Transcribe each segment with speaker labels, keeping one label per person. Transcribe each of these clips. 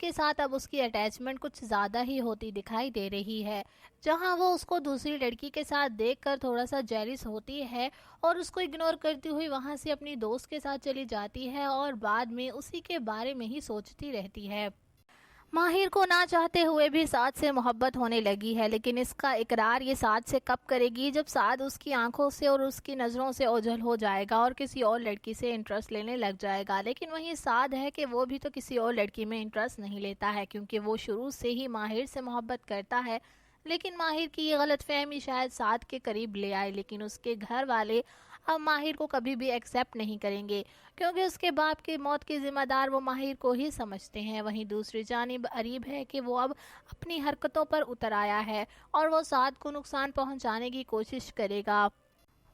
Speaker 1: کے ساتھ اب اس کی اٹیچمنٹ کچھ زیادہ ہی ہوتی دکھائی دے رہی ہے، جہاں وہ اس کو دوسری لڑکی کے ساتھ دیکھ کر تھوڑا سا جیلس ہوتی ہے اور اس کو اگنور کرتی ہوئی وہاں سے اپنی دوست کے ساتھ چلی جاتی ہے اور بعد میں اسی کے بارے میں ہی سوچتی رہتی ہے۔ ماہر کو نہ چاہتے ہوئے بھی سعد سے محبت ہونے لگی ہے، لیکن اس کا اقرار یہ سعد سے کب کرے گی جب سعد اس کی آنکھوں سے اور اس کی نظروں سے اوجھل ہو جائے گا اور کسی اور لڑکی سے انٹرسٹ لینے لگ جائے گا۔ لیکن وہیں سعد ہے کہ وہ بھی تو کسی اور لڑکی میں انٹرسٹ نہیں لیتا ہے، کیونکہ وہ شروع سے ہی ماہر سے محبت کرتا ہے۔ لیکن ماہر کی یہ غلط فہمی شاید سعد کے قریب لے آئے، لیکن اس کے گھر والے اب ماہر کو کبھی بھی ایکسیپٹ نہیں کریں گے، کیونکہ اس کے باپ کی موت کی ذمہ دار وہ ماہر کو ہی سمجھتے ہیں۔ وہیں دوسری جانب عریب ہے کہ وہ اب اپنی حرکتوں پر اتر آیا ہے اور وہ سعد کو نقصان پہنچانے کی کوشش کرے گا۔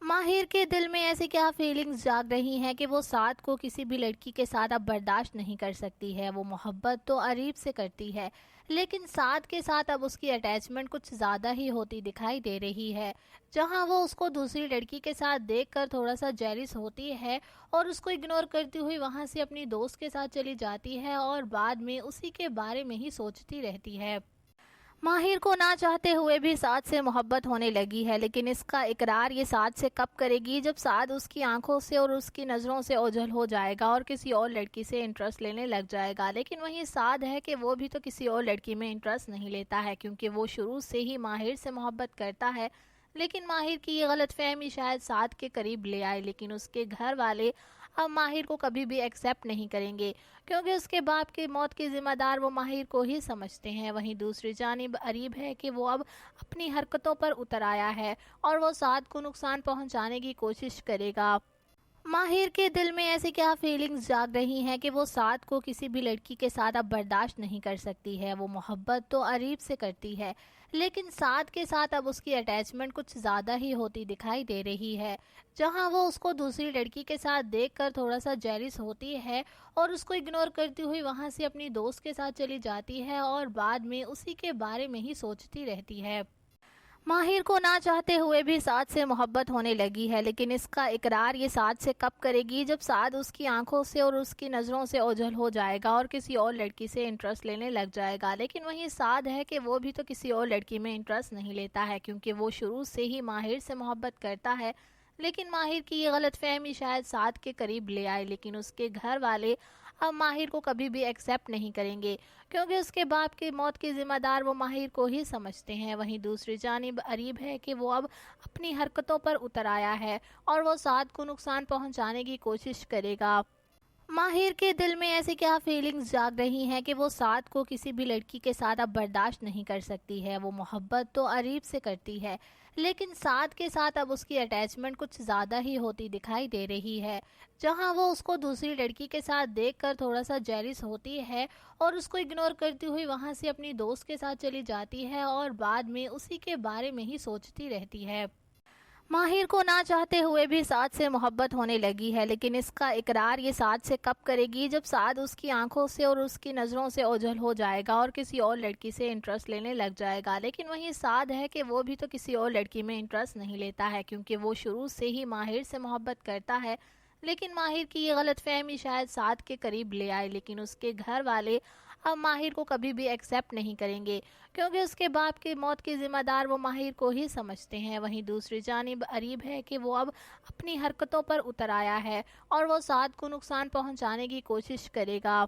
Speaker 1: ماہر کے دل میں ایسی کیا فیلنگز جاگ رہی ہیں کہ وہ سعد کو کسی بھی لڑکی کے ساتھ اب برداشت نہیں کر سکتی ہے۔ وہ محبت تو عریب سے کرتی ہے، لیکن سعد کے ساتھ اب اس کی اٹیچمنٹ کچھ زیادہ ہی ہوتی دکھائی دے رہی ہے، جہاں وہ اس کو دوسری لڑکی کے ساتھ دیکھ کر تھوڑا سا جیلس ہوتی ہے اور اس کو اگنور کرتی ہوئی وہاں سے اپنی دوست کے ساتھ چلی جاتی ہے اور بعد میں اسی کے بارے میں ہی سوچتی رہتی ہے۔ ماہر کو نہ چاہتے ہوئے بھی سعد سے محبت ہونے لگی ہے، لیکن اس کا اقرار یہ سعد سے کب کرے گی جب سعد اس کی آنکھوں سے اور اس کی نظروں سے اوجھل ہو جائے گا اور کسی اور لڑکی سے انٹرسٹ لینے لگ جائے گا۔ لیکن وہیں سعد ہے کہ وہ بھی تو کسی اور لڑکی میں انٹرسٹ نہیں لیتا ہے، کیونکہ وہ شروع سے ہی ماہر سے محبت کرتا ہے۔ لیکن ماہر کی یہ غلط فہمی شاید سعد کے قریب لے آئے، لیکن اس کے گھر والے اب ماہر کو کبھی بھی ایکسیپٹ نہیں کریں گے، کیونکہ اس کے باپ کی موت کی ذمہ دار وہ ماہر کو ہی سمجھتے ہیں۔ وہیں دوسری جانب عریب ہے کہ وہ اب اپنی حرکتوں پر اتر آیا ہے اور وہ سعد کو نقصان پہنچانے کی کوشش کرے گا۔ ماہر کے دل میں ایسی کیا فیلنگز جاگ رہی ہیں کہ وہ سعد کو کسی بھی لڑکی کے ساتھ اب برداشت نہیں کر سکتی ہے۔ وہ محبت تو عریب سے کرتی ہے، لیکن سعد کے ساتھ اب اس کی اٹیچمنٹ کچھ زیادہ ہی ہوتی دکھائی دے رہی ہے، جہاں وہ اس کو دوسری لڑکی کے ساتھ دیکھ کر تھوڑا سا جیلس ہوتی ہے اور اس کو اگنور کرتی ہوئی وہاں سے اپنی دوست کے ساتھ چلی جاتی ہے اور بعد میں اسی کے بارے میں ہی سوچتی رہتی ہے۔ ماہر کو نہ چاہتے ہوئے بھی سعد سے محبت ہونے لگی ہے، لیکن اس کا اقرار یہ سعد سے کب کرے گی جب سعد اس کی آنکھوں سے اور اس کی نظروں سے اوجھل ہو جائے گا اور کسی اور لڑکی سے انٹرسٹ لینے لگ جائے گا۔ لیکن وہیں سعد ہے کہ وہ بھی تو کسی اور لڑکی میں انٹرسٹ نہیں لیتا ہے، کیونکہ وہ شروع سے ہی ماہر سے محبت کرتا ہے۔ لیکن ماہر کی یہ غلط فہمی شاید سعد کے قریب لے آئے، لیکن اس کے گھر والے اب ماہر کو کبھی بھی ایکسیپٹ نہیں کریں گے، کیونکہ اس کے باپ کی موت کی ذمہ دار وہ ماہر کو ہی سمجھتے ہیں۔ وہیں دوسری جانب عریب ہے کہ وہ اب اپنی حرکتوں پر اتر آیا ہے اور وہ سعد کو نقصان پہنچانے کی کوشش کرے گا۔ ماہر کے دل میں ایسی کیا فیلنگز جاگ رہی ہیں کہ وہ سعد کو کسی بھی لڑکی کے ساتھ اب برداشت نہیں کر سکتی ہے۔ وہ محبت تو عریب سے کرتی ہے، لیکن سعد کے ساتھ اب اس کی اٹیچمنٹ کچھ زیادہ ہی ہوتی دکھائی دے رہی ہے، جہاں وہ اس کو دوسری لڑکی کے ساتھ دیکھ کر تھوڑا سا جیلس ہوتی ہے اور اس کو اگنور کرتی ہوئی وہاں سے اپنی دوست کے ساتھ چلی جاتی ہے اور بعد میں اسی کے بارے میں ہی سوچتی رہتی ہے۔ ماہر کو نہ چاہتے ہوئے بھی سعد سے محبت ہونے لگی ہے، لیکن اس کا اقرار یہ سعد سے کب کرے گی جب سعد اس کی آنکھوں سے اور اس کی نظروں سے اوجھل ہو جائے گا اور کسی اور لڑکی سے انٹرسٹ لینے لگ جائے گا۔ لیکن وہیں سعد ہے کہ وہ بھی تو کسی اور لڑکی میں انٹرسٹ نہیں لیتا ہے، کیونکہ وہ شروع سے ہی ماہر سے محبت کرتا ہے۔ لیکن ماہر کی یہ غلط فہمی شاید سعد کے قریب لے آئے، لیکن اس کے گھر والے اب ماہر کو کبھی بھی ایکسیپٹ نہیں کریں گے، کیونکہ اس کے باپ کی موت کی ذمہ دار وہ ماہر کو ہی سمجھتے ہیں۔ وہیں دوسری جانب عریب ہے کہ وہ اب اپنی حرکتوں پر اتر آیا ہے اور وہ سعد کو نقصان پہنچانے کی کوشش کرے گا۔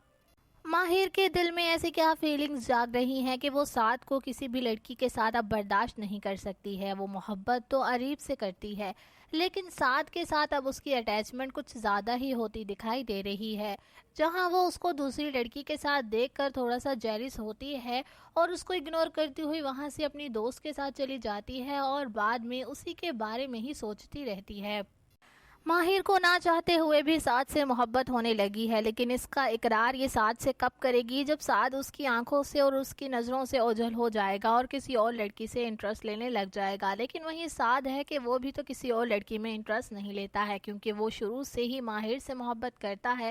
Speaker 1: ماہر کے دل میں ایسی کیا فیلنگز جاگ رہی ہیں کہ وہ سعد کو کسی بھی لڑکی کے ساتھ اب برداشت نہیں کر سکتی ہے۔ وہ محبت تو عریب سے کرتی ہے، لیکن سعد کے ساتھ اب اس کی اٹیچمنٹ کچھ زیادہ ہی ہوتی دکھائی دے رہی ہے، جہاں وہ اس کو دوسری لڑکی کے ساتھ دیکھ کر تھوڑا سا جیلس ہوتی ہے اور اس کو اگنور کرتی ہوئی وہاں سے اپنی دوست کے ساتھ چلی جاتی ہے اور بعد میں اسی کے بارے میں ہی سوچتی رہتی ہے۔ ماہر کو نہ چاہتے ہوئے بھی سعد سے محبت ہونے لگی ہے، لیکن اس کا اقرار یہ سعد سے کب کرے گی جب سعد اس کی آنکھوں سے اور اس کی نظروں سے اوجھل ہو جائے گا اور کسی اور لڑکی سے انٹرسٹ لینے لگ جائے گا۔ لیکن وہیں سعد ہے کہ وہ بھی تو کسی اور لڑکی میں انٹرسٹ نہیں لیتا ہے، کیونکہ وہ شروع سے ہی ماہر سے محبت کرتا ہے۔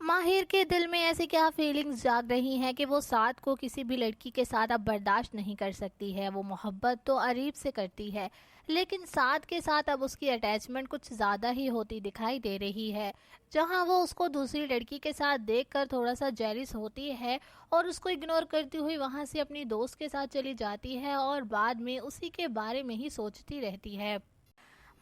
Speaker 1: ماہر کے دل میں ایسی کیا فیلنگز جاگ رہی ہیں کہ وہ سعد کو کسی بھی لڑکی کے ساتھ اب برداشت نہیں کر سکتی ہے۔ وہ محبت تو عریب سے کرتی ہے، لیکن سعد کے ساتھ اب اس کی اٹیچمنٹ کچھ زیادہ ہی ہوتی دکھائی دے رہی ہے۔ جہاں وہ اس کو دوسری لڑکی کے ساتھ دیکھ کر تھوڑا سا جیلس ہوتی ہے اور اس کو اگنور کرتی ہوئی وہاں سے اپنی دوست کے ساتھ چلی جاتی ہے اور بعد میں اسی کے بارے میں ہی سوچتی رہتی ہے۔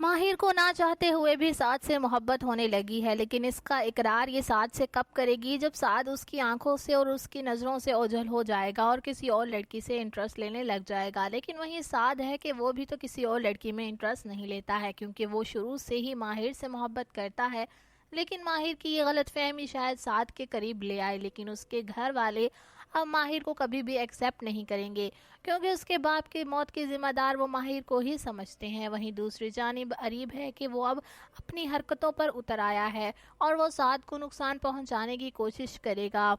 Speaker 1: ماہر کو نہ چاہتے ہوئے بھی سعد سے محبت ہونے لگی ہے، لیکن اس کا اقرار یہ سعد سے کب کرے گی جب سعد اس کی آنکھوں سے اور اس کی نظروں سے اوجھل ہو جائے گا اور کسی اور لڑکی سے انٹرسٹ لینے لگ جائے گا۔ لیکن وہیں سعد ہے کہ وہ بھی تو کسی اور لڑکی میں انٹرسٹ نہیں لیتا ہے، کیونکہ وہ شروع سے ہی ماہر سے محبت کرتا ہے۔ لیکن ماہر کی یہ غلط فہمی شاید سعد کے قریب لے آئے، لیکن اس کے گھر والے اب ماہر کو کبھی بھی ایکسیپٹ نہیں کریں گے، کیونکہ اس کے باپ کی موت کی ذمہ دار وہ ماہر کو ہی سمجھتے ہیں۔ وہیں دوسری جانب عریب ہے کہ وہ اب اپنی حرکتوں پر اتر آیا ہے اور وہ سعد کو نقصان پہنچانے کی کوشش کرے گا۔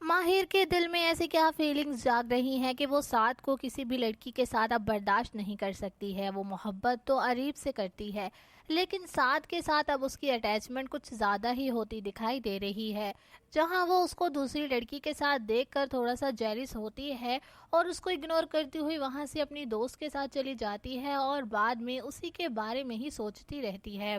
Speaker 1: ماہر کے دل میں ایسی کیا فیلنگز جاگ رہی ہیں کہ وہ سعد کو کسی بھی لڑکی کے ساتھ اب برداشت نہیں کر سکتی ہے۔ وہ محبت تو عریب سے کرتی ہے، لیکن سعد کے ساتھ اب اس کی اٹیچمنٹ کچھ زیادہ ہی ہوتی دکھائی دے رہی ہے۔ جہاں وہ اس کو دوسری لڑکی کے ساتھ دیکھ کر تھوڑا سا جیلس ہوتی ہے اور اس کو اگنور کرتی ہوئی وہاں سے اپنی دوست کے ساتھ چلی جاتی ہے اور بعد میں اسی کے بارے میں ہی سوچتی رہتی ہے۔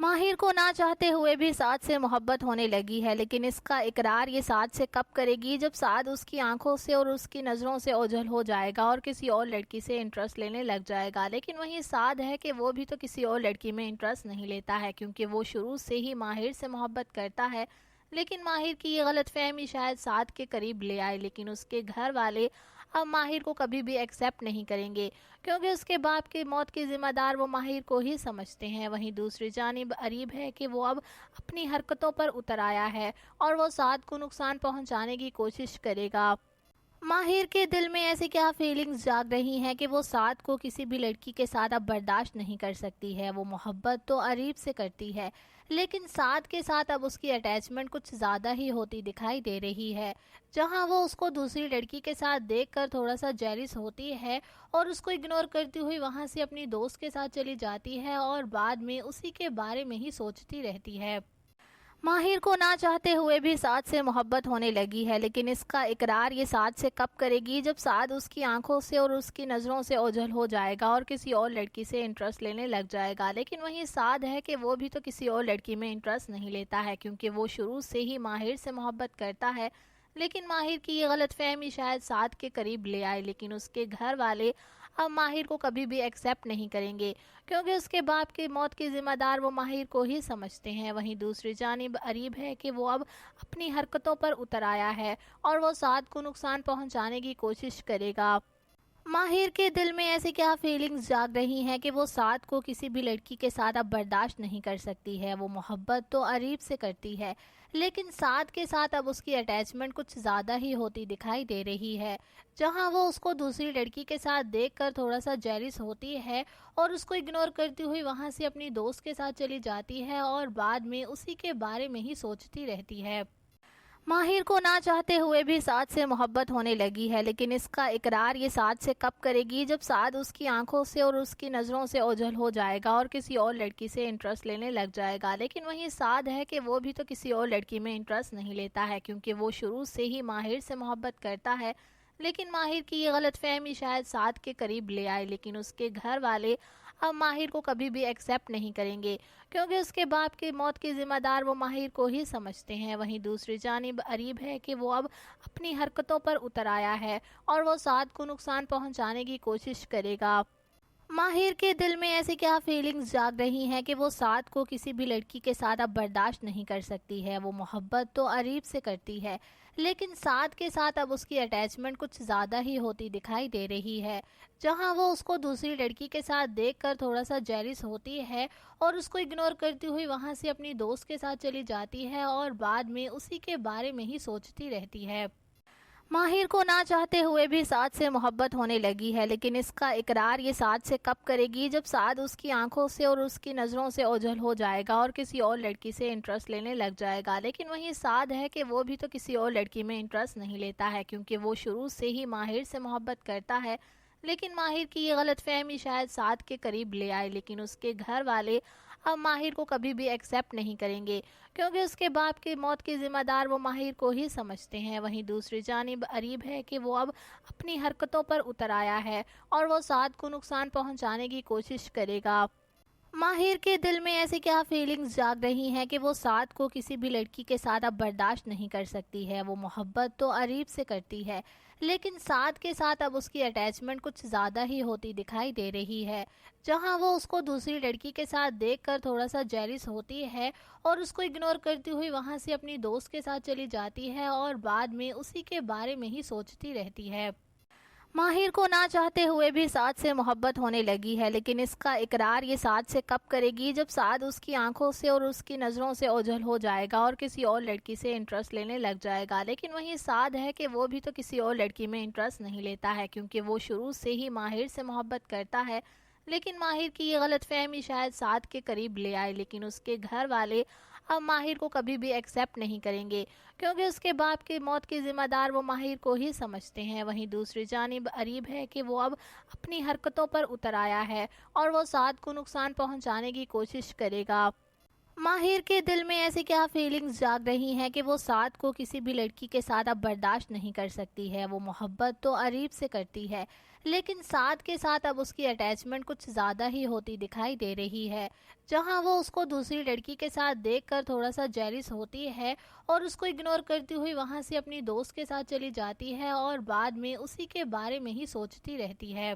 Speaker 1: ماہر کو نہ چاہتے ہوئے بھی سعد سے محبت ہونے لگی ہے، لیکن اس کا اقرار یہ سعد سے کب کرے گی جب سعد اس کی آنکھوں سے اور اس کی نظروں سے اوجھل ہو جائے گا اور کسی اور لڑکی سے انٹرسٹ لینے لگ جائے گا۔ لیکن وہیں سعد ہے کہ وہ بھی تو کسی اور لڑکی میں انٹرسٹ نہیں لیتا ہے، کیونکہ وہ شروع سے ہی ماہر سے محبت کرتا ہے۔ لیکن ماہر کی یہ غلط فہمی شاید سعد کے قریب لے آئے، لیکن اس کے گھر والے اب ماہر کو کبھی بھی ایکسیپٹ نہیں کریں گے، کیونکہ اس کے باپ کی موت کی ذمہ دار وہ ماہر کو ہی سمجھتے ہیں۔ وہیں دوسری جانب عریب ہے کہ وہ اب اپنی حرکتوں پر اتر آیا ہے اور وہ سعد کو نقصان پہنچانے کی کوشش کرے گا۔ ماہر کے دل میں ایسی کیا فیلنگز جاگ رہی ہیں کہ وہ سعد کو کسی بھی لڑکی کے ساتھ اب برداشت نہیں کر سکتی ہے۔ وہ محبت تو عریب سے کرتی ہے، لیکن سعد کے ساتھ اب اس کی اٹیچمنٹ کچھ زیادہ ہی ہوتی دکھائی دے رہی ہے۔ جہاں وہ اس کو دوسری لڑکی کے ساتھ دیکھ کر تھوڑا سا جیلس ہوتی ہے اور اس کو اگنور کرتی ہوئی وہاں سے اپنی دوست کے ساتھ چلی جاتی ہے اور بعد میں اسی کے بارے میں ہی سوچتی رہتی ہے۔ ماہر کو نہ چاہتے ہوئے بھی سعد سے محبت ہونے لگی ہے، لیکن اس کا اقرار یہ سعد سے کب کرے گی جب سعد اس کی آنکھوں سے اور اس کی نظروں سے اوجھل ہو جائے گا اور کسی اور لڑکی سے انٹرسٹ لینے لگ جائے گا۔ لیکن وہیں سعد ہے کہ وہ بھی تو کسی اور لڑکی میں انٹرسٹ نہیں لیتا ہے، کیونکہ وہ شروع سے ہی ماہر سے محبت کرتا ہے۔ لیکن ماہر کی یہ غلط فہمی شاید سعد کے قریب لے آئے، لیکن اس کے گھر والے اب ماہر کو کبھی بھی ایکسیپٹ نہیں کریں گے، کیونکہ اس کے باپ کی موت کی ذمہ دار وہ ماہر کو ہی سمجھتے ہیں۔ وہیں دوسری جانب عریب ہے کہ وہ اب اپنی حرکتوں پر اتر آیا ہے اور وہ سعد کو نقصان پہنچانے کی کوشش کرے گا۔ ماہر کے دل میں ایسی کیا فیلنگز جاگ رہی ہیں کہ وہ سعد کو کسی بھی لڑکی کے ساتھ اب برداشت نہیں کر سکتی ہے۔ وہ محبت تو عریب سے کرتی ہے، لیکن سعد کے ساتھ اب اس کی اٹیچمنٹ کچھ زیادہ ہی ہوتی دکھائی دے رہی ہے۔ جہاں وہ اس کو دوسری لڑکی کے ساتھ دیکھ کر تھوڑا سا جیلس ہوتی ہے اور اس کو اگنور کرتی ہوئی وہاں سے اپنی دوست کے ساتھ چلی جاتی ہے اور بعد میں اسی کے بارے میں ہی سوچتی رہتی ہے۔ ماہر کو نہ چاہتے ہوئے بھی سعد سے محبت ہونے لگی ہے، لیکن اس کا اقرار یہ سعد سے کب کرے گی جب سعد اس کی آنکھوں سے اور اس کی نظروں سے اوجھل ہو جائے گا اور کسی اور لڑکی سے انٹرسٹ لینے لگ جائے گا۔ لیکن وہیں سعد ہے کہ وہ بھی تو کسی اور لڑکی میں انٹرسٹ نہیں لیتا ہے، کیونکہ وہ شروع سے ہی ماہر سے محبت کرتا ہے۔ لیکن ماہر کی یہ غلط فہمی شاید سعد کے قریب لے آئے، لیکن اس کے گھر والے اب ماہر کو کبھی بھی ایکسیپٹ نہیں کریں گے، کیونکہ اس کے باپ کی موت کی ذمہ دار وہ ماہر کو ہی سمجھتے ہیں۔ وہیں دوسری جانب عریب ہے کہ وہ اب اپنی حرکتوں پر اتر آیا ہے اور وہ سعد کو نقصان پہنچانے کی کوشش کرے گا۔ ماہر کے دل میں ایسی کیا فیلنگز جاگ رہی ہیں کہ وہ سعد کو کسی بھی لڑکی کے ساتھ اب برداشت نہیں کر سکتی ہے۔ وہ محبت تو عریب سے کرتی ہے، لیکن سعد کے ساتھ اب اس کی اٹیچمنٹ کچھ زیادہ ہی ہوتی دکھائی دے رہی ہے۔ جہاں وہ اس کو دوسری لڑکی کے ساتھ دیکھ کر تھوڑا سا جیلس ہوتی ہے اور اس کو اگنور کرتی ہوئی وہاں سے اپنی دوست کے ساتھ چلی جاتی ہے اور بعد میں اسی کے بارے میں ہی سوچتی رہتی ہے۔ ماہر کو نہ چاہتے ہوئے بھی سعد سے محبت ہونے لگی ہے، لیکن اس کا اقرار یہ سعد سے کب کرے گی جب سعد اس کی آنکھوں سے اور اس کی نظروں سے اوجھل ہو جائے گا اور کسی اور لڑکی سے انٹرسٹ لینے لگ جائے گا۔ لیکن وہیں سعد ہے کہ وہ بھی تو کسی اور لڑکی میں انٹرسٹ نہیں لیتا ہے، کیونکہ وہ شروع سے ہی ماہر سے محبت کرتا ہے۔ لیکن ماہر کی یہ غلط فہمی شاید سعد کے قریب لے آئے، لیکن اس کے گھر والے اب ماہر کو کبھی بھی ایکسیپٹ نہیں کریں گے، کیونکہ اس کے باپ کی موت کی ذمہ دار وہ ماہر کو ہی سمجھتے ہیں۔ وہیں دوسری جانب عریب ہے کہ وہ اب اپنی حرکتوں پر اتر آیا ہے اور وہ سعد کو نقصان پہنچانے کی کوشش کرے گا۔ ماہر کے دل میں ایسی کیا فیلنگز جاگ رہی ہیں کہ وہ سعد کو کسی بھی لڑکی کے ساتھ اب برداشت نہیں کر سکتی ہے۔ وہ محبت تو عریب سے کرتی ہے، لیکن سعد کے ساتھ اب اس کی اٹیچمنٹ کچھ زیادہ ہی ہوتی دکھائی دے رہی ہے۔ جہاں وہ اس کو دوسری لڑکی کے ساتھ دیکھ کر تھوڑا سا جیلس ہوتی ہے اور اس کو اگنور کرتی ہوئی وہاں سے اپنی دوست کے ساتھ چلی جاتی ہے اور بعد میں اسی کے بارے میں ہی سوچتی رہتی ہے۔ ماہر کو نہ چاہتے ہوئے بھی سعد سے محبت ہونے لگی ہے، لیکن اس کا اقرار یہ سعد سے کب کرے گی جب سعد اس کی آنکھوں سے اور اس کی نظروں سے اوجھل ہو جائے گا اور کسی اور لڑکی سے انٹرسٹ لینے لگ جائے گا۔ لیکن وہیں سعد ہے کہ وہ بھی تو کسی اور لڑکی میں انٹرسٹ نہیں لیتا ہے، کیونکہ وہ شروع سے ہی ماہر سے محبت کرتا ہے۔ لیکن ماہر کی یہ غلط فہمی شاید سعد کے قریب لے آئے، لیکن اس کے گھر والے اب ماہر کو کبھی بھی ایکسیپٹ نہیں کریں گے، کیونکہ اس کے باپ کی موت کی ذمہ دار وہ ماہر کو ہی سمجھتے ہیں۔ وہیں دوسری جانب عریب ہے کہ وہ اب اپنی حرکتوں پر اتر آیا ہے اور وہ سعد کو نقصان پہنچانے کی کوشش کرے گا۔ ماہر کے دل میں ایسی کیا فیلنگز جاگ رہی ہیں کہ وہ سعد کو کسی بھی لڑکی کے ساتھ اب برداشت نہیں کر سکتی ہے۔ وہ محبت تو عریب سے کرتی ہے، لیکن سعد کے ساتھ اب اس کی اٹیچمنٹ کچھ زیادہ ہی ہوتی دکھائی دے رہی ہے۔ جہاں وہ اس کو دوسری لڑکی کے ساتھ دیکھ کر تھوڑا سا جیلس ہوتی ہے اور اس کو اگنور کرتی ہوئی وہاں سے اپنی دوست کے ساتھ چلی جاتی ہے اور بعد میں اسی کے بارے میں ہی سوچتی رہتی ہے۔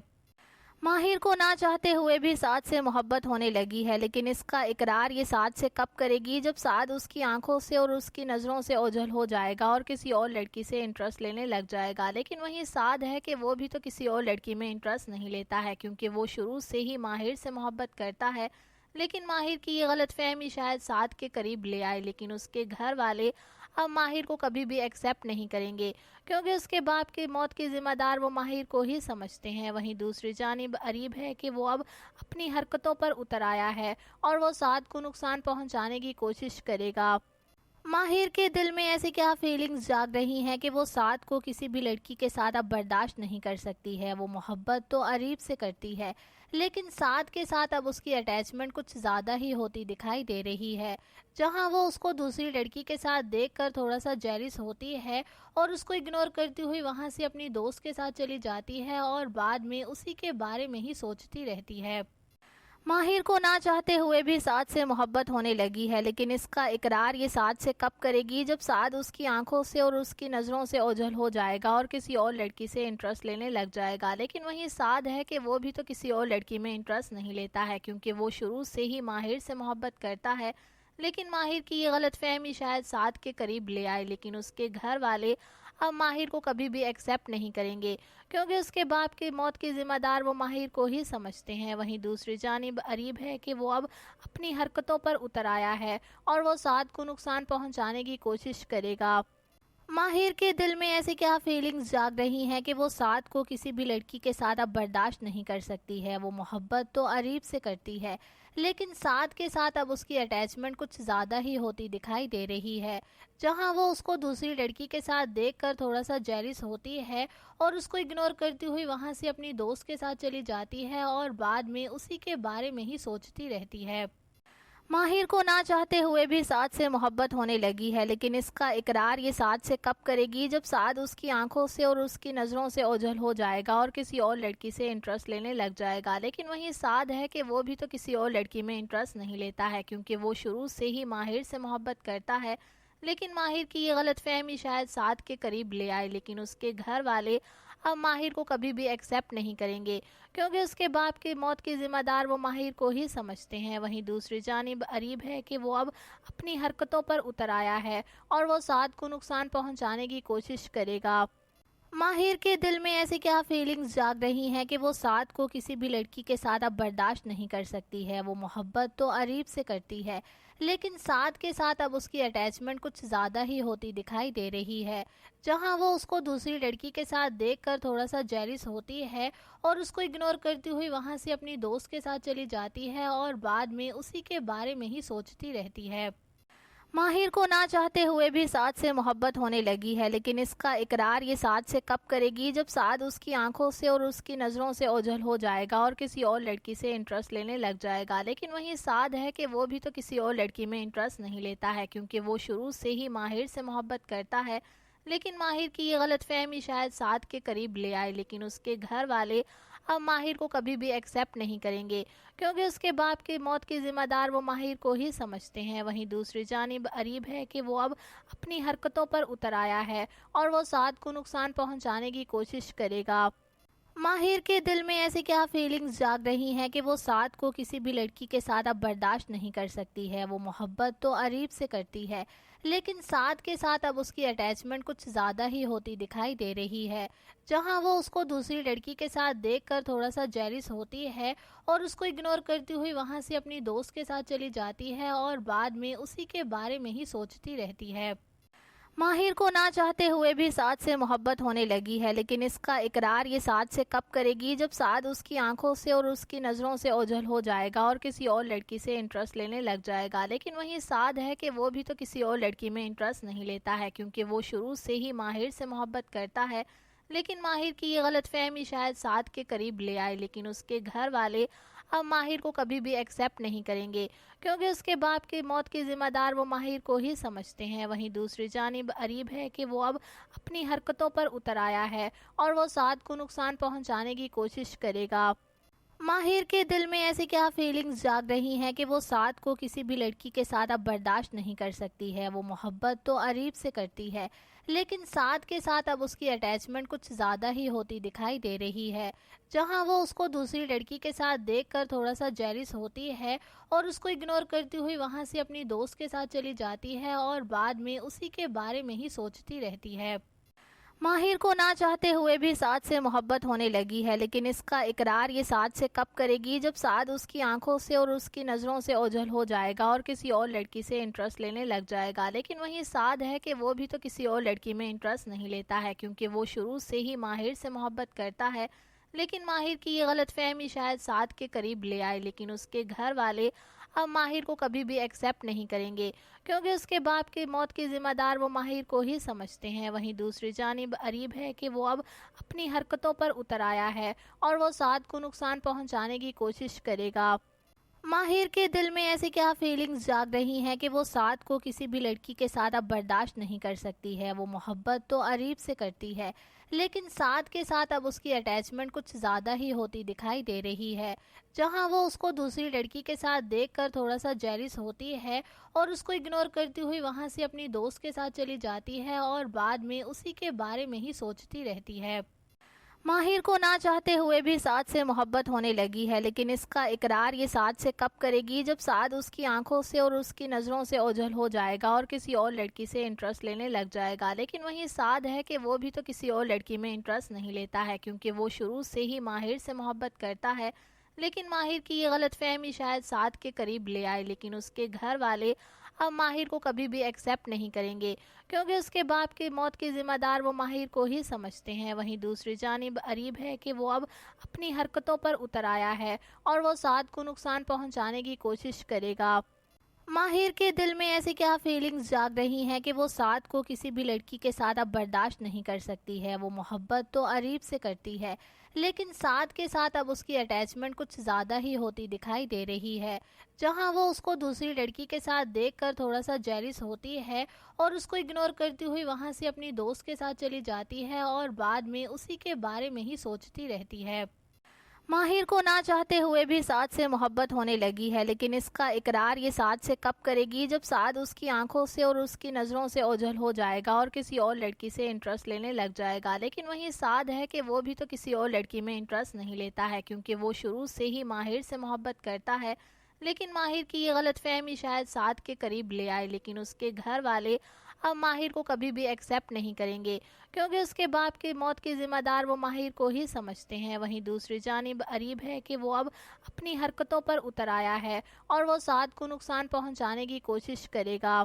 Speaker 1: ماہر کو نہ چاہتے ہوئے بھی سعد سے محبت ہونے لگی ہے، لیکن اس کا اقرار یہ سعد سے کب کرے گی جب سعد اس کی آنکھوں سے اور اس کی نظروں سے اوجھل ہو جائے گا اور کسی اور لڑکی سے انٹرسٹ لینے لگ جائے گا۔ لیکن وہیں سعد ہے کہ وہ بھی تو کسی اور لڑکی میں انٹرسٹ نہیں لیتا ہے، کیونکہ وہ شروع سے ہی ماہر سے محبت کرتا ہے۔ لیکن ماہر کی یہ غلط فہمی شاید سعد کے قریب لے آئے، لیکن اس کے گھر والے اب ماہر کو کبھی بھی ایکسیپٹ نہیں کریں گے، کیونکہ اس کے باپ کی موت کی ذمہ دار وہ ماہر کو ہی سمجھتے ہیں۔ وہیں دوسری جانب عریب ہے کہ وہ اب اپنی حرکتوں پر اتر آیا ہے اور وہ سعد کو نقصان پہنچانے کی کوشش کرے گا۔ ماہر کے دل میں ایسی کیا فیلنگز جاگ رہی ہیں کہ وہ سعد کو کسی بھی لڑکی کے ساتھ اب برداشت نہیں کر سکتی ہے۔ وہ محبت تو عریب سے کرتی ہے، لیکن سعد کے ساتھ اب اس کی اٹیچمنٹ کچھ زیادہ ہی ہوتی دکھائی دے رہی ہے۔ جہاں وہ اس کو دوسری لڑکی کے ساتھ دیکھ کر تھوڑا سا جیلس ہوتی ہے اور اس کو اگنور کرتی ہوئی وہاں سے اپنی دوست کے ساتھ چلی جاتی ہے اور بعد میں اسی کے بارے میں ہی سوچتی رہتی ہے۔ ماہر کو نہ چاہتے ہوئے بھی سعد سے محبت ہونے لگی ہے، لیکن اس کا اقرار یہ سعد سے کب کرے گی جب سعد اس کی آنکھوں سے اور اس کی نظروں سے اوجھل ہو جائے گا اور کسی اور لڑکی سے انٹرسٹ لینے لگ جائے گا۔ لیکن وہیں سعد ہے کہ وہ بھی تو کسی اور لڑکی میں انٹرسٹ نہیں لیتا ہے، کیونکہ وہ شروع سے ہی ماہر سے محبت کرتا ہے۔ لیکن ماہر کی یہ غلط فہمی شاید سعد کے قریب لے آئے، لیکن اس کے گھر والے اب ماہر کو کبھی بھی ایکسیپٹ نہیں کریں گے، کیونکہ اس کے باپ کی موت کی ذمہ دار وہ ماہر کو ہی سمجھتے ہیں۔ وہیں دوسری جانب عریب ہے کہ وہ اب اپنی حرکتوں پر اتر آیا ہے اور وہ سعد کو نقصان پہنچانے کی کوشش کرے گا۔ ماہر کے دل میں ایسی کیا فیلنگز جاگ رہی ہیں کہ وہ سعد کو کسی بھی لڑکی کے ساتھ اب برداشت نہیں کر سکتی ہے۔ وہ محبت تو عریب سے کرتی ہے، لیکن سعد کے ساتھ اب اس کی اٹیچمنٹ کچھ زیادہ ہی ہوتی دکھائی دے رہی ہے۔ جہاں وہ اس کو دوسری لڑکی کے ساتھ دیکھ کر تھوڑا سا جیلس ہوتی ہے اور اس کو اگنور کرتی ہوئی وہاں سے اپنی دوست کے ساتھ چلی جاتی ہے اور بعد میں اسی کے بارے میں ہی سوچتی رہتی ہے۔ ماہر کو نہ چاہتے ہوئے بھی سعد سے محبت ہونے لگی ہے، لیکن اس کا اقرار یہ سعد سے کب کرے گی جب سعد اس کی آنکھوں سے اور اس کی نظروں سے اوجھل ہو جائے گا اور کسی اور لڑکی سے انٹرسٹ لینے لگ جائے گا۔ لیکن وہیں سعد ہے کہ وہ بھی تو کسی اور لڑکی میں انٹرسٹ نہیں لیتا ہے، کیونکہ وہ شروع سے ہی ماہر سے محبت کرتا ہے۔ لیکن ماہر کی یہ غلط فہمی شاید سعد کے قریب لے آئے، لیکن اس کے گھر والے اب ماہر کو کبھی بھی ایکسیپٹ نہیں کریں گے، کیونکہ اس کے باپ کی موت کی ذمہ دار وہ ماہر کو ہی سمجھتے ہیں۔ وہیں دوسری جانب عریب ہے کہ وہ اب اپنی حرکتوں پر اتر آیا ہے اور وہ سعد کو نقصان پہنچانے کی کوشش کرے گا۔ ماہر کے دل میں ایسی کیا فیلنگز جاگ رہی ہیں کہ وہ سعد کو کسی بھی لڑکی کے ساتھ اب برداشت نہیں کر سکتی ہے۔ وہ محبت تو عریب سے کرتی ہے، لیکن سعد کے ساتھ اب اس کی اٹیچمنٹ کچھ زیادہ ہی ہوتی دکھائی دے رہی ہے۔ جہاں وہ اس کو دوسری لڑکی کے ساتھ دیکھ کر تھوڑا سا جیلس ہوتی ہے اور اس کو اگنور کرتی ہوئی وہاں سے اپنی دوست کے ساتھ چلی جاتی ہے اور بعد میں اسی کے بارے میں ہی سوچتی رہتی ہے۔ ماہر کو نہ چاہتے ہوئے بھی سعد سے محبت ہونے لگی ہے، لیکن اس کا اقرار یہ سعد سے کب کرے گی جب سعد اس کی آنکھوں سے اور اس کی نظروں سے اوجھل ہو جائے گا اور کسی اور لڑکی سے انٹرسٹ لینے لگ جائے گا۔ لیکن وہیں سعد ہے کہ وہ بھی تو کسی اور لڑکی میں انٹرسٹ نہیں لیتا ہے، کیونکہ وہ شروع سے ہی ماہر سے محبت کرتا ہے۔ لیکن ماہر کی یہ غلط فہمی شاید سعد کے قریب لے آئے، لیکن اس کے گھر والے اب ماہر کو کبھی بھی ایکسیپٹ نہیں کریں گے، کیونکہ اس کے باپ کی موت کی ذمہ دار وہ ماہر کو ہی سمجھتے ہیں۔ وہیں دوسری جانب عریب ہے کہ وہ اب اپنی حرکتوں پر اتر آیا ہے اور وہ سعد کو نقصان پہنچانے کی کوشش کرے گا۔ ماہر کے دل میں ایسی کیا فیلنگز جاگ رہی ہیں کہ وہ سعد کو کسی بھی لڑکی کے ساتھ اب برداشت نہیں کر سکتی ہے۔ وہ محبت تو عریب سے کرتی ہے، لیکن سعد کے ساتھ اب اس کی اٹیچمنٹ کچھ زیادہ ہی ہوتی دکھائی دے رہی ہے۔ جہاں وہ اس کو دوسری لڑکی کے ساتھ دیکھ کر تھوڑا سا جیلس ہوتی ہے اور اس کو اگنور کرتی ہوئی وہاں سے اپنی دوست کے ساتھ چلی جاتی ہے اور بعد میں اسی کے بارے میں ہی سوچتی رہتی ہے۔ ماہر کو نہ چاہتے ہوئے بھی سعد سے محبت ہونے لگی ہے، لیکن اس کا اقرار یہ سعد سے کب کرے گی جب سعد اس کی آنکھوں سے اور اس کی نظروں سے اوجھل ہو جائے گا اور کسی اور لڑکی سے انٹرسٹ لینے لگ جائے گا۔ لیکن وہیں سعد ہے کہ وہ بھی تو کسی اور لڑکی میں انٹرسٹ نہیں لیتا ہے، کیونکہ وہ شروع سے ہی ماہر سے محبت کرتا ہے۔ لیکن ماہر کی یہ غلط فہمی شاید سعد کے قریب لے آئے، لیکن اس کے گھر والے اب ماہر کو کبھی بھی ایکسیپٹ نہیں کریں گے، کیونکہ اس کے باپ کی موت کی ذمہ دار وہ ماہر کو ہی سمجھتے ہیں۔ وہیں دوسری جانب عریب ہے کہ وہ اب اپنی حرکتوں پر اتر آیا ہے اور وہ سعد کو نقصان پہنچانے کی کوشش کرے گا۔ ماہر کے دل میں ایسی کیا فیلنگز جاگ رہی ہیں کہ وہ سعد کو کسی بھی لڑکی کے ساتھ اب برداشت نہیں کر سکتی ہے۔ وہ محبت تو عریب سے کرتی ہے، لیکن سعد کے ساتھ اب اس کی اٹیچمنٹ کچھ زیادہ ہی ہوتی دکھائی دے رہی ہے۔ جہاں وہ اس کو دوسری لڑکی کے ساتھ دیکھ کر تھوڑا سا جیلس ہوتی ہے اور اس کو اگنور کرتی ہوئی وہاں سے اپنی دوست کے ساتھ چلی جاتی ہے اور بعد میں اسی کے بارے میں ہی سوچتی رہتی ہے۔ ماہر کو نہ چاہتے ہوئے بھی سعد سے محبت ہونے لگی ہے، لیکن اس کا اقرار یہ سعد سے کب کرے گی جب سعد اس کی آنکھوں سے اور اس کی نظروں سے اوجھل ہو جائے گا اور کسی اور لڑکی سے انٹرسٹ لینے لگ جائے گا۔ لیکن وہیں سعد ہے کہ وہ بھی تو کسی اور لڑکی میں انٹرسٹ نہیں لیتا ہے، کیونکہ وہ شروع سے ہی ماہر سے محبت کرتا ہے۔ لیکن ماہر کی یہ غلط فہمی شاید سعد کے قریب لے آئے، لیکن اس کے گھر والے اب ماہر کو کبھی بھی ایکسیپٹ نہیں کریں گے، کیونکہ اس کے باپ کی موت کی ذمہ دار وہ ماہر کو ہی سمجھتے ہیں۔ وہیں دوسری جانب عریب ہے کہ وہ اب اپنی حرکتوں پر اتر آیا ہے اور وہ سعد کو نقصان پہنچانے کی کوشش کرے گا۔ ماہر کے دل میں ایسی کیا فیلنگز جاگ رہی ہیں کہ وہ سعد کو کسی بھی لڑکی کے ساتھ اب برداشت نہیں کر سکتی ہے۔ وہ محبت تو عریب سے کرتی ہے، لیکن سعد کے ساتھ اب اس کی اٹیچمنٹ کچھ زیادہ ہی ہوتی دکھائی دے رہی ہے۔ جہاں وہ اس کو دوسری لڑکی کے ساتھ دیکھ کر تھوڑا سا جیلس ہوتی ہے اور اس کو اگنور کرتی ہوئی وہاں سے اپنی دوست کے ساتھ چلی جاتی ہے اور بعد میں اسی کے بارے میں ہی سوچتی رہتی ہے۔ ماہر کو نہ چاہتے ہوئے بھی سعد سے محبت ہونے لگی ہے، لیکن اس کا اقرار یہ سعد سے کب کرے گی جب سعد اس کی آنکھوں سے اور اس کی نظروں سے اوجھل ہو جائے گا اور کسی اور لڑکی سے انٹرسٹ لینے لگ جائے گا۔ لیکن وہیں سعد ہے کہ وہ بھی تو کسی اور لڑکی میں انٹرسٹ نہیں لیتا ہے، کیونکہ وہ شروع سے ہی ماہر سے محبت کرتا ہے۔ لیکن ماہر کی یہ غلط فہمی شاید سعد کے قریب لے آئے، لیکن اس کے گھر والے اب ماہر کو کبھی بھی ایکسیپٹ نہیں کریں گے، کیونکہ اس کے باپ کی موت کی ذمہ دار وہ ماہر کو ہی سمجھتے ہیں۔ وہیں دوسری جانب عریب ہے کہ وہ اب اپنی حرکتوں پر اتر آیا ہے اور وہ سعد کو نقصان پہنچانے کی کوشش کرے گا۔ ماہر کے دل میں ایسی کیا فیلنگز جاگ رہی ہیں کہ وہ سعد کو کسی بھی لڑکی کے ساتھ اب برداشت نہیں کر سکتی ہے۔ وہ محبت تو عریب سے کرتی ہے، لیکن سعد کے ساتھ اب اس کی اٹیچمنٹ کچھ زیادہ ہی ہوتی دکھائی دے رہی ہے۔ جہاں وہ اس کو دوسری لڑکی کے ساتھ دیکھ کر تھوڑا سا جیلس ہوتی ہے اور اس کو اگنور کرتی ہوئی وہاں سے اپنی دوست کے ساتھ چلی جاتی ہے اور بعد میں اسی کے بارے میں ہی سوچتی رہتی ہے۔ ماہر کو نہ چاہتے ہوئے بھی سعد سے محبت ہونے لگی ہے، لیکن اس کا اقرار یہ سعد سے کب کرے گی جب سعد اس کی آنکھوں سے اور اس کی نظروں سے اوجھل ہو جائے گا اور کسی اور لڑکی سے انٹرسٹ لینے لگ جائے گا۔ لیکن وہیں سعد ہے کہ وہ بھی تو کسی اور لڑکی میں انٹرسٹ نہیں لیتا ہے، کیونکہ وہ شروع سے ہی ماہر سے محبت کرتا ہے۔ لیکن ماہر کی یہ غلط فہمی شاید سعد کے قریب لے آئے، لیکن اس کے گھر والے اب ماہر کو کبھی بھی ایکسیپٹ نہیں کریں گے، کیونکہ اس کے باپ کی موت کی ذمہ دار وہ ماہر کو ہی سمجھتے ہیں۔ وہیں دوسری جانب عریب ہے کہ وہ اب اپنی حرکتوں پر اتر آیا ہے اور وہ سعد کو نقصان پہنچانے کی کوشش کرے گا۔